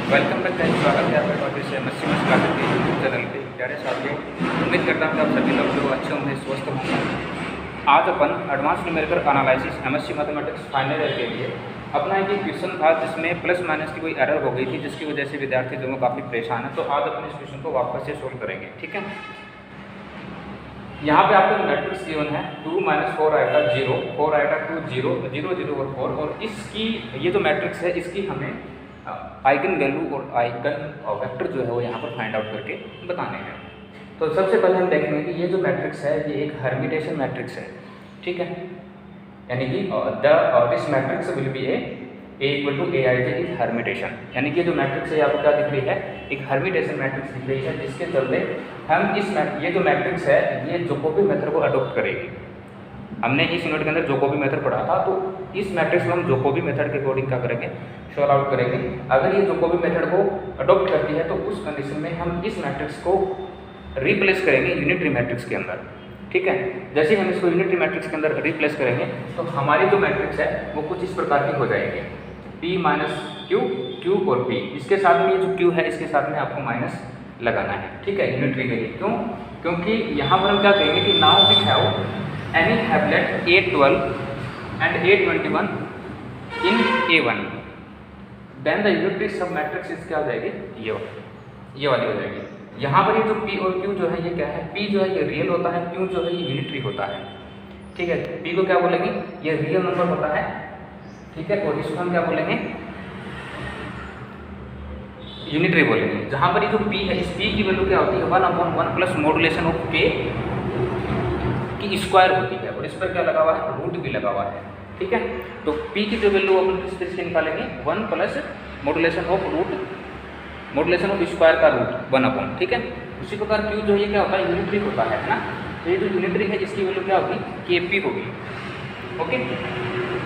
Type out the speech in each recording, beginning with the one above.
Welcome back guys, स्वागत है आपका वापस से मस्सी मस्त क्लासेस के यूट्यूब चैनल पे। प्यारे साथियों, उम्मीद करता हूँ कि आप सभी लोग जो अच्छे होंगे, स्वस्थ होंगे। आज अपन advance numerical analysis MSc mathematics final year के लिए अपना एक क्वेश्चन था जिसमें प्लस माइनस की कोई एरर हो गई थी, जिसकी वजह से विद्यार्थी जो काफ़ी परेशान है। तो आज अपन इस क्वेश्चन को वापस से सोल्व करेंगे। ठीक है, यहाँ पे आपको मैट्रिक्स गिवन है 2 - 4 आएगा 0, 4 आएगा 2, 0, 0, 0 और 4। और इसकी ये जो मैट्रिक्स है इसकी हमें आइगन वैल्यू और आइगन वेक्टर जो है वो यहाँ पर फाइंड आउट करके बताने हैं। तो सबसे पहले हम देखेंगे कि ये जो मैट्रिक्स है ये एक हर्मिटेशन मैट्रिक्स है। ठीक है, यानी कि this matrix will be A equal to A I J is hermitian. यानी कि जो मैट्रिक्स है आपको क्या दिख रही है, एक हर्मिटेशन मैट्रिक्स दिख रही है, जिसके चलते हम ये जो मैट्रिक्स है ये जोकोबी मेथड को अडोप्ट करेगी। हमने इस यूनिट के अंदर जोकोबी मेथड पढ़ा था, तो इस मैट्रिक्स में हम जोकोबी मेथड के अकॉर्डिंग क्या करेंगे, सॉल्व आउट करेंगे। अगर ये जोकोबी मेथड को अडोप्ट करती है तो उस कंडीशन में हम इस मैट्रिक्स को रिप्लेस करेंगे यूनिटरी मैट्रिक्स के अंदर। ठीक है, जैसे हम इसको यूनिटरी मैट्रिक्स के अंदर रिप्लेस करेंगे तो हमारी जो मैट्रिक्स है वो कुछ इस प्रकार की हो जाएगी, P - Q, Q और P। इसके साथ में ये जो Q है इसके साथ में आपको माइनस लगाना है। ठीक है, यूनिटरी के लिए। क्यों? क्योंकि यहाँ पर हम क्या कहेंगे कि now we have any hablet A12 and A21 in A1, then the unitary sub matrix is क्या हो जाएगी, ये वाली हो जाएगी। यहाँ पर ये जो P और Q जो है ये क्या है, P जो है ये रियल होता है, Q जो है ये यूनिटरी होता है। ठीक है, P को क्या बोलेंगे, ये रियल नंबर होता है। ठीक है, और इसको हम क्या बोलेंगे, यूनिटरी बोलेंगे। जहाँ पर ये जो P है, इस P की वैल्यू क्या होती है 1/1 प्लस मॉडुलेशन ऑफ K की स्क्वायर होती है, और इस पर क्या लगा हुआ है, रूट भी लगा हुआ है। ठीक है, तो P की जो वैल्यू अपन किस तरह से निकालेंगे, 1 प्लस मॉडुलेशन ऑफ स्क्वायर का रूट 1/। ठीक है, उसी प्रकार Q जो है ये क्या होता है, यूनिटरी होता है ना। तो ये जो यूनिटरी है इसकी वैल्यू क्या होगी, KP होगी। ओके,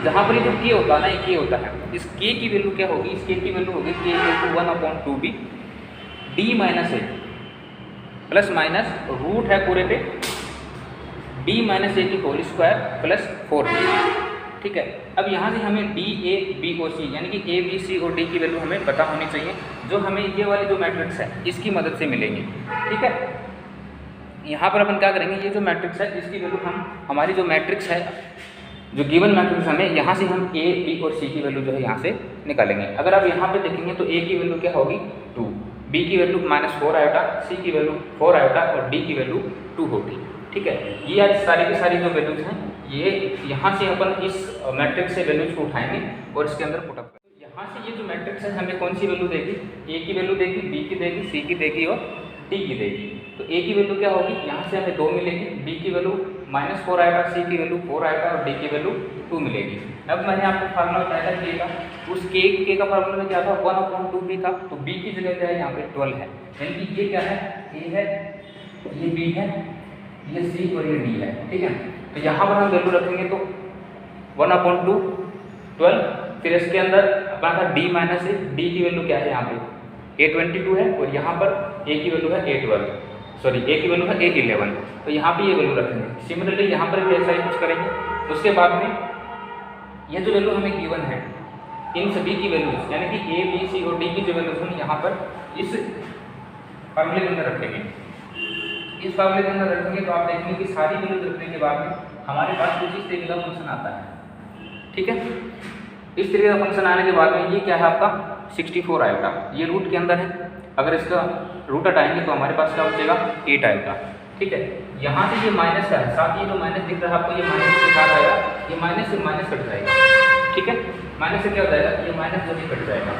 जहाँ पर ये जो K होता है ना, ये K होता है, इस K की वैल्यू क्या होगी, इस K की वैल्यू होगी K = 1/2B D - A plus minus root है पूरे पे D - A की होल स्क्वायर प्लस 4B। ठीक है, अब यहाँ से हमें D, A, B और C यानी कि A, B, C और D की वैल्यू हमें पता होनी चाहिए, जो हमें ये वाली जो मैट्रिक्स है इसकी मदद से मिलेंगी। ठीक है, यहाँ पर अपन क्या करेंगे, ये जो मैट्रिक्स है इसकी वैल्यू हमारी जो मैट्रिक्स है, जो गिवन मैट्रिक्स हमें यहाँ से हम A, B और C की वैल्यू जो है यहाँ से निकालेंगे। अगर आप यहाँ पे देखेंगे तो A की वैल्यू क्या होगी 2, B की वैल्यू -4 आएगा, C की वैल्यू 4 आएगा और D की वैल्यू 2 होगी। ठीक है, ये आज सारी की सारी जो वैल्यूज हैं ये यहाँ से अपन इस मैट्रिक्स से वैल्यूज को उठाएंगे और इसके अंदर पुटअप करेंगे। यहाँ से ये जो मैट्रिक्स है हमें कौन सी वैल्यू देगी, A की वैल्यू देगी, B की देगी, C की देगी और D की देगी। तो A की वैल्यू क्या होगी, यहाँ से हमें 2 मिलेगी, B की वैल्यू -4 आएगा, C की वैल्यू 4 आएगा और D की वैल्यू 2 मिलेगी। अब मैंने आपको फार्मूला बताया था K का, उस K का फार्मूला क्या था, 1/2B था। तो B की जगह क्या है, यहाँ पे 12 है, यानी कि ये क्या है, A है, ये B है, ये C और ये D है। ठीक है, तो यहाँ पर हम वैल्यू रखेंगे तो 1/2 12, फिर इसके अंदर अपना था D - A, D की वैल्यू क्या है, यहाँ पे A22 है और यहाँ पर A की वैल्यू है A12, सॉरी A की वैल्यू है A11। तो यहाँ पे ये वैल्यू रखेंगे। सिमिलरली यहाँ पर भी ऐसा ही कुछ करेंगे। उसके बाद में ये जो वैल्यू हमें गिवन है इन सभी की वैल्यूज यानी कि A, B, C और D की जो वैल्यूज हम यहाँ पर इस फॉर्मूले के अंदर रखेंगे। इस फॉर्मूले के अंदर रखेंगे तो आप देखेंगे कि सारी वैल्यूज रखने के बाद में हमारे पास कुछ इस तरीके का फंक्शन आता है। ठीक है, इस तरीके का फंक्शन आने के बाद में ये क्या है आपका 64 आएगा, ये रूट के अंदर है। अगर इसका रूट हटाएंगे तो हमारे पास क्या बचेगा 8 आएगा। ठीक है, यहाँ से ये माइनस का है, साथ ये जो माइनस दिख रहा है आपको, ये माइनस के साथ आएगा, ये माइनस से माइनस कट जाएगा। ठीक है, माइनस से क्या हो जाएगा, ये माइनस जो भी कट जाएगा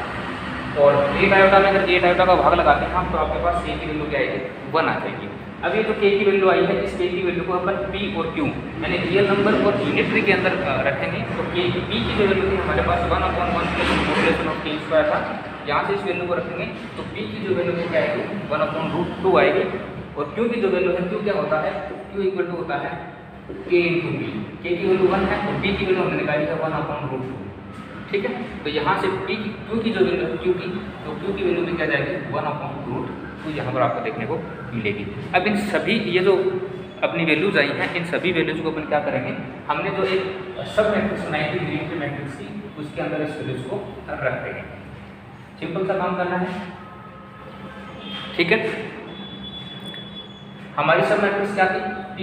और 8 आयोटा में अगर 8 आयोटा का भाग लगाते हैं हम तो आपके पास K की वैल्यू क्या आएगी, 1 आ जाएगी। अब ये जो K की वैल्यू आई है, इस K की वैल्यू को अपन P और Q यानी रियल नंबर और यूनिटरी के अंदर रखेंगे। तो P की जो वैल्यू थी हमारे पास 1/1 plus modulation of K square था, यहाँ से इस वैल्यू को रखेंगे तो P की जो वैल्यू क्या आएगी 1/√2 आएगी। और Q की जो वैल्यू है, Q क्या होता है, Q इक्वल टू होता है K × B। K की वैल्यू 1 है और B की वैल्यू हमने निकाली है 1/√2। ठीक है, तो यहाँ से Q की जो वैल्यू है Q की, तो Q की वैल्यू भी क्या जाएगी 1/√2, तो यहाँ पर आपको देखने को मिलेगी। अब इन सभी ये जो अपनी वैल्यूज आई हैं, इन सभी वैल्यूज को अपन क्या करेंगे, हमने जो एक सब मैट्रिक्स बनाई थी यूनिटरी मैट्रिक्स की, उसके अंदर इस वैल्यूज को रख देंगे। सिंपल सा काम करना है, ठीक है। हमारी सब मैट्रिक्स क्या थी, P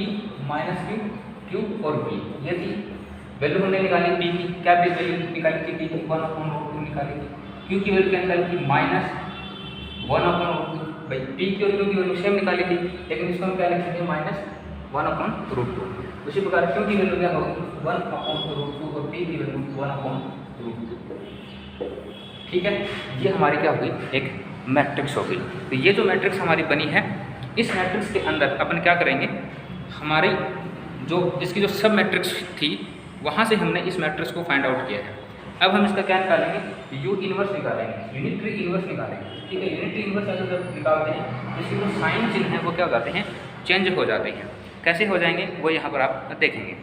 माइनस Q, Q और P, ये थी वैल्यू हमने निकाली। P की क्या वैल्यू निकाली थी, P की 1/√2 निकाली थी। Q की वैल्यू क्या निकाली थी, -1/√2। भाई P की और Q की वैल्यू सेम निकाली थी, लेकिन इसको हम क्या लिखते थे, -1/√2। उसी प्रकार Q की वैल्यू क्या होगी, 1/√2 और P की वैल्यू 1/√2। ठीक है, ये हमारी क्या होगी, एक मैट्रिक्स होगी। तो ये जो मैट्रिक्स हमारी बनी है, इस मैट्रिक्स के अंदर अपन क्या करेंगे, हमारी जो इसकी जो सब मैट्रिक्स थी वहाँ से हमने इस मैट्रिक्स को फाइंड आउट किया है। अब हम इसका क्या निकालेंगे, यू इनवर्स निकालेंगे, यूनिटरी इनवर्स निकालेंगे। ठीक है, यूनिटरी इनवर्स अगर जब निकालते हैं तो इसके जो साइन चिन्ह है वो क्या हो जाते हैं, चेंज हो जाते हैं। कैसे हो जाएंगे वो यहाँ पर आप देखेंगे।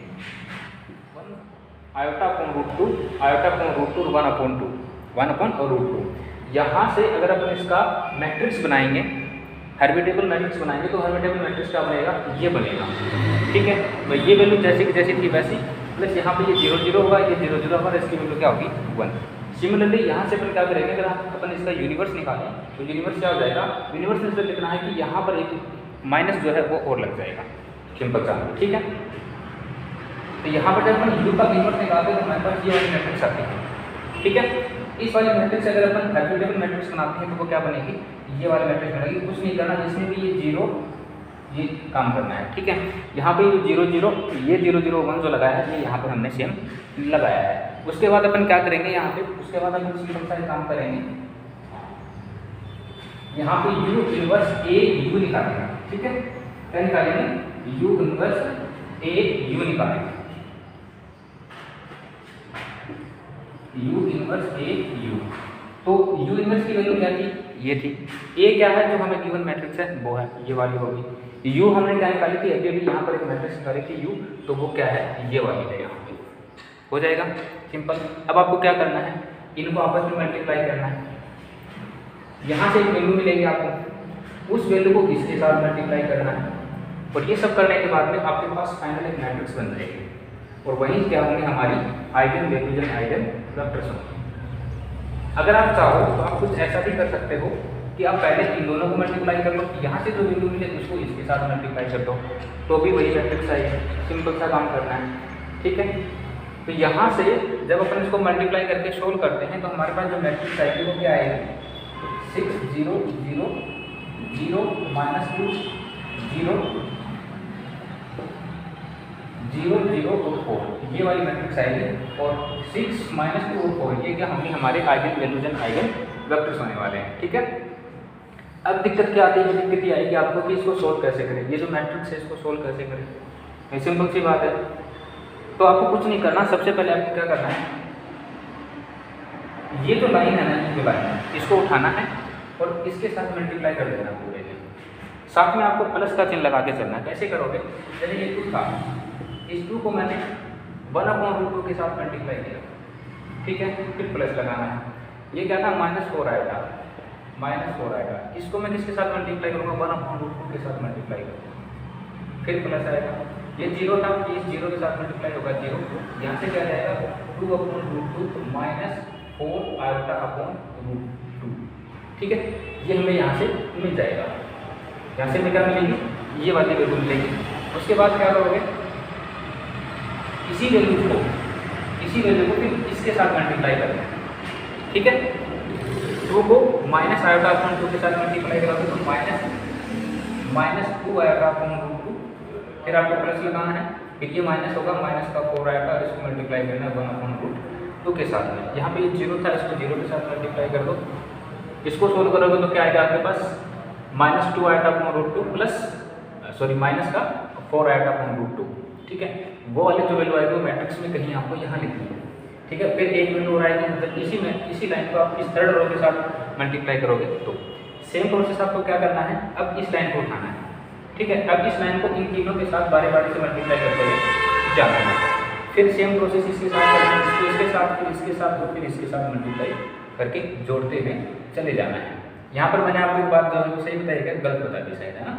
i/√2 i/√2 1/2 यहाँ से अगर अपन इसका मैट्रिक्स बनाएंगे, हेर्मिटियन मैट्रिक्स बनाएंगे, तो हेर्मिटियन मैट्रिक्स क्या बनेगा, ये बनेगा। ठीक है, तो ये वैल्यू जैसे की जैसी थी वैसी, प्लस यहाँ पे ये 0 0 होगा, ये 0 0 होगा, इसकी वैल्यू क्या होगी, 1। सिमिलरली यहाँ से अपन क्या करेंगे, अगर अपन इसका यूनिवर्स निकालें तो यूनिवर्स क्या हो जाएगा, यूनिवर्स में लिखना है कि यहाँ पर एक माइनस जो है वो और लग जाएगा, सिंपल सा। ठीक है, तो यहाँ पर जब अपन यू का इनवर्स निकालते हैं तो हमारे पास ये वाली मैट्रिक्स आती है। ठीक है, इस वाली मैट्रिक्स से अगर अपन हेर्मिटियन मैट्रिक्स बनाते हैं तो वो क्या बनेगी, ये वाली मैट्रिक्स बनेगी। कुछ नहीं करना, जिसमें भी ये 0 ये काम करना है। ठीक है, यहाँ पे ये 0 0 ये 0 0 1 जो लगाया है ये यहाँ पर हमने सेम लगाया है। उसके बाद अपन क्या करेंगे यहाँ पे, उसके बाद अपन सिंपल सा काम करेंगे, यहाँ पे यू इनवर्स ए यू निकालेंगे। ठीक है, क्या निकालेंगे, यू इनवर्स ए यू निकालेंगे, यू इनवर्स ए यू। तो यू इनवर्स की वैल्यू क्या थी, ये थी। ए क्या है, जो हमें गिवन मैट्रिक्स है वो है ये वाली होगी। यू हमने क्या निकाली थी, अभी यहाँ पर एक मैट्रिक्स निकाली थी यू, तो वो क्या है, ये वाली है, यहाँ पे हो जाएगा सिंपल। अब आपको क्या करना है, इनको आपस में मल्टीप्लाई करना है। यहाँ से एक वैल्यू मिलेगी आपको, उस वैल्यू को इसके साथ मल्टीप्लाई करना है, और ये सब करने के बाद में आपके पास फाइनल एक मैट्रिक्स बन जाएगी। और वहीं क्या होंगे, हमारी आइगन वैल्यूज आइगन वेक्टर्स होंगे। अगर आप चाहो तो आप कुछ ऐसा भी कर सकते हो कि आप पहले इन दोनों को मल्टीप्लाई कर लो, यहाँ से जो वैल्यू मिले उसको इसके साथ मल्टीप्लाई कर दो, तो भी वही मैट्रिक्स आएगी। सिंपल सा काम करना है। ठीक है, तो यहाँ से जब अपन इसको मल्टीप्लाई करके सोल्व करते हैं तो हमारे पास जो मैट्रिक्स आएगी वो क्या आएगी, 6 0 0 0 -2 0 0 0 और 4, ये वाली मैट्रिक्स आएगी। और 6 -2 और 4 ये क्या होंगे, हमारे eigen values and eigen vectors होने वाले हैं। ठीक है, अब दिक्कत क्या आती है, दिक्कत ये आएगी आपको कि इसको सोल्व कैसे करें, ये जो मैट्रिक्स है इसको सोल्व कैसे करें। ये सिंपल सी बात है, तो आपको कुछ नहीं करना। सबसे पहले आपको क्या करना है, ये जो लाइन है ना, ये जो लाइन है इसको उठाना है और इसके साथ मल्टीप्लाई कर देना पूरे में। साथ में आपको प्लस का चिन्ह लगा के चलना है। कैसे करोगे, जैसे ये 2 था, इस 2 को मैंने 1/√2 के साथ मल्टीप्लाई किया। ठीक है, फिर प्लस लगाना है। ये क्या था, -4 आएगा, -4 आएगा। इसको मैं किसके साथ मल्टीप्लाई करूँगा, 1/√2 के साथ मल्टीप्लाई करूँगा, फिर प्लस आएगा। ये 0 था, इस 0 के साथ मल्टीप्लाई होगा 0। यहाँ से क्या जाएगा, 2/√2 -4 i/√2। ठीक है, ये हमें यहाँ से मिल जाएगा। यहाँ से हमें क्या मिलेगी, ये वाली वैल्यू मिलेगी। उसके बाद क्या करोगे, इसी वैल्यू को फिर इसके साथ मल्टीप्लाई करना है। ठीक है, 2 को -i/√2 के साथ मल्टीप्लाई करोगे तो -2 i/√2, फिर आपको प्लस लगाना है, फिर ये माइनस होगा, माइनस का 4 आएगा, इसको मल्टीप्लाई करना है 1/√2 के साथ में। यहाँ पे ये 0 था, इसको 0 के साथ मल्टीप्लाई कर दो। इसको सोल्व करोगे तो क्या आएगा आपके पास, -2 i/√2 प्लस माइनस का 4 i/√2। ठीक है, वो वाली जो वैल्यू आएगी वो मैट्रिक्स में कहीं आपको यहाँ लिखनी है। ठीक है, फिर एक वैल्यू और आएगी, मतलब इसी लाइन को आप इस थर्ड रो के साथ मल्टीप्लाई करोगे तो सेम प्रोसेस आपको क्या करना है, अब इस लाइन को उठाना है। ठीक है, अब इस लाइन को इन तीनों के साथ बारी बारी से मल्टीप्लाई करते हुए जाना है। फिर सेम प्रोसेस इसके साथ करना है, इसको इसके साथ, फिर इसके साथ, और फिर इसके साथ मल्टीप्लाई करके जोड़ते हुए चले जाना है। यहाँ पर मैंने आपको एक बात जो है सही बताई है, गलत बता दी शायद, है ना,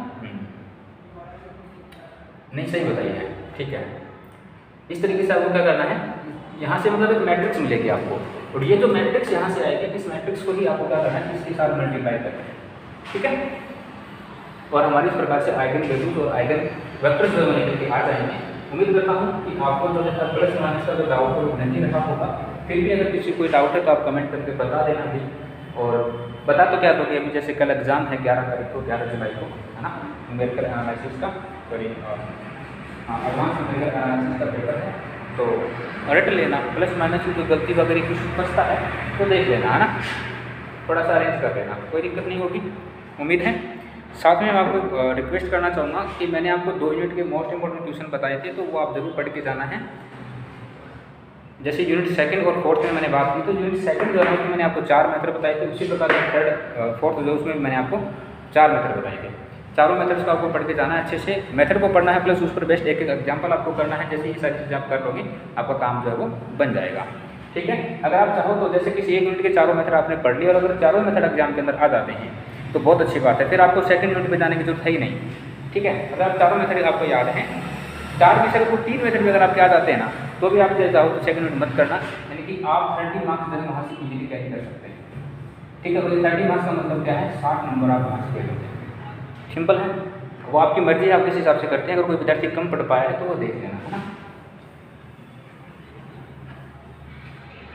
नहीं सही बताई है। ठीक है, इस तरीके से आपको क्या करना है, यहाँ से मतलब एक मैट्रिक्स मिलेगी आपको। और ये जो मैट्रिक्स यहाँ से आएगा, इस मैट्रिक्स को ही आपको क्या करना है, इसके साथ मल्टीप्लाई करना है, ठीक है। और हमारी इस प्रकार से आइगन वैल्यूज और आइगन वेक्टर्स जो बने करके आ जाएंगे। उम्मीद करता हूँ कि आपको जो है प्लस माइनस का जो डाउट है वो नहीं रखा होगा। फिर भी अगर किसी कोई डाउट है तो आप कमेंट करके बता देना भी। और बता तो क्या दोगे, अभी जैसे कल एग्जाम है 11 तारीख को, 11 जुलाई को, है ना, न्यूमेरिकल एनालिसिस का, सॉरी एडवांस न्यूमेरिकल एनालिसिस का पेपर है, तो रट लेना। प्लस माइनस की जो गलती वगैरह कुछ फंसता है तो देख लेना, है ना, थोड़ा सा अरेंज कर लेना, कोई दिक्कत नहीं होगी, उम्मीद है। साथ में मैं आपको रिक्वेस्ट करना चाहूँगा कि मैंने आपको 2 यूनिट के मोस्ट इंपॉर्टेंट क्वेश्चन बताए थे, तो वो आप जरूर पढ़ के जाना है। जैसे यूनिट 2 और 4 में मैंने बात की, तो यूनिट 2 जो है उसमें मैंने आपको 4 मेथड बताए थे, उसी प्रकार 3rd 4th जो उसमें मैंने आपको 4 मेथड बताए थे। चारों मेथड्स को आपको पढ़ के जाना है, अच्छे से मेथड को पढ़ना है, प्लस उस पर बेस्ट एक एग्जाम्पल आपको करना है। जैसे ये सारी चीज़ें आप कर लोगे, आपका काम जो है वो बन जाएगा, ठीक है। अगर आप चाहो तो जैसे किसी एक यूनिट के चारों मेथड आपने पढ़ लिए और अगर चारों मेथड एग्जाम के अंदर आ जाते हैं तो बहुत अच्छी बात है, फिर आपको 2nd यूनिट में जाने की जरूरत है ही नहीं, ठीक है। अगर आप चारों मेथड आपको याद हैं, 4 में से अगर 3 मेथड में अगर आपके आ जाते हैं ना, तो भी आप चाहो तो 2nd यूनिट मत करना, यानी कि आप 30 मार्क्स जो है वहाँ से इजीली कैरी कर सकते हैं, ठीक है। और 30 मार्क्स का मतलब क्या है, 60 नंबर आप वहाँ से ले लोगे, सिंपल है। वो आपकी मर्जी है, आप किस हिसाब से करते हैं। अगर कोई विद्यार्थी कम पढ़ पाया है तो वो देख लेना, है ना।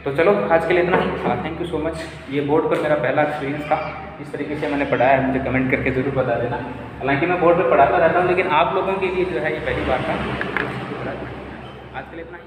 तो चलो आज के लिए इतना ही, थैंक यू सो मच। ये बोर्ड पर मेरा पहला एक्सपीरियंस था, इस तरीके से मैंने पढ़ाया है, मुझे कमेंट करके ज़रूर बता देना। हालांकि मैं बोर्ड पर पढ़ाता रहता हूँ, लेकिन आप लोगों के लिए जो है ये पहली बार था। आज के लिए इतना ही।